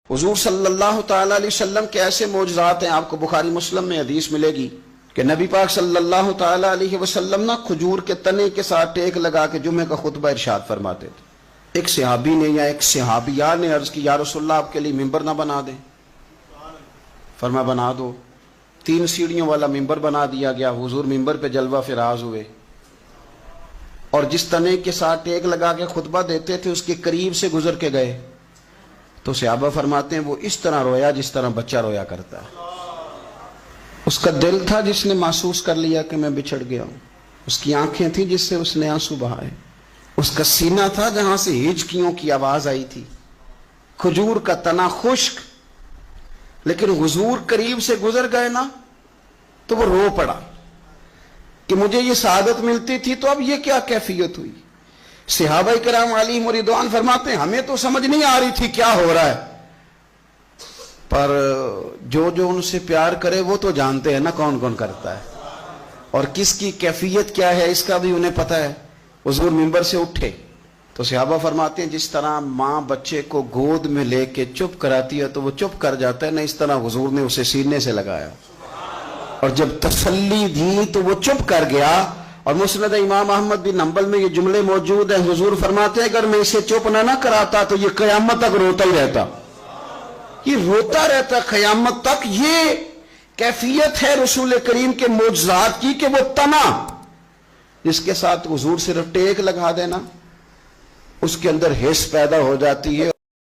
حضور صلی اللہ تعالی علیہ وسلم کے ایسے معجزات ہیں، آپ کو بخاری مسلم میں حدیث ملے گی کہ نبی پاک صلی اللہ تعالی علیہ وسلم نا کھجور کے تنے کے ساتھ ٹیک لگا کے جمعے کا خطبہ ارشاد فرماتے تھے۔ ایک صحابی نے یا ایک صحابیہ نے عرض کی، یا رسول اللہ آپ کے لیے ممبر نہ بنا دیں؟ فرمایا بنا دو۔ 3 سیڑھیوں والا ممبر بنا دیا گیا، حضور ممبر پہ جلوہ فراز ہوئے، اور جس تنے کے ساتھ ٹیک لگا کے خطبہ دیتے تھے اس کے قریب سے گزر کے گئے تو صحابہ فرماتے ہیں وہ اس طرح رویا جس طرح بچہ رویا کرتا ہے۔ اس کا دل تھا جس نے محسوس کر لیا کہ میں بچھڑ گیا ہوں، اس کی آنکھیں تھیں جس سے اس نے آنسو بہائے، اس کا سینہ تھا جہاں سے ہچکیوں کی آواز آئی تھی، کھجور کا تنا خشک، لیکن حضور قریب سے گزر گئے نا تو وہ رو پڑا کہ مجھے یہ سعادت ملتی تھی تو اب یہ کیا کیفیت ہوئی۔ صحابہ کرام علیہم رضوان فرماتے ہیں ہمیں تو سمجھ نہیں آ رہی تھی کیا ہو رہا ہے، پر جو ان سے پیار کرے وہ تو جانتے ہیں نا کون کون کرتا ہے، اور کس کی کیفیت کیا ہے اس کا بھی انہیں پتہ ہے۔ حضور منبر سے اٹھے تو صحابہ فرماتے ہیں جس طرح ماں بچے کو گود میں لے کے چپ کراتی ہے تو وہ چپ کر جاتا ہے نا، اس طرح حضور نے اسے سینے سے لگایا، اور جب تسلی دی تو وہ چپ کر گیا۔ اور مسند امام احمد بن حنبل میں یہ جملے موجود ہیں، حضور فرماتے ہیں اگر میں اسے چپ نہ کراتا تو یہ قیامت تک روتا ہی رہتا، یہ روتا رہتا قیامت تک۔ یہ کیفیت ہے رسول کریم کے معجزات کی کہ وہ تنا جس کے ساتھ حضور صرف ٹیک لگا دینا اس کے اندر حس پیدا ہو جاتی ہے۔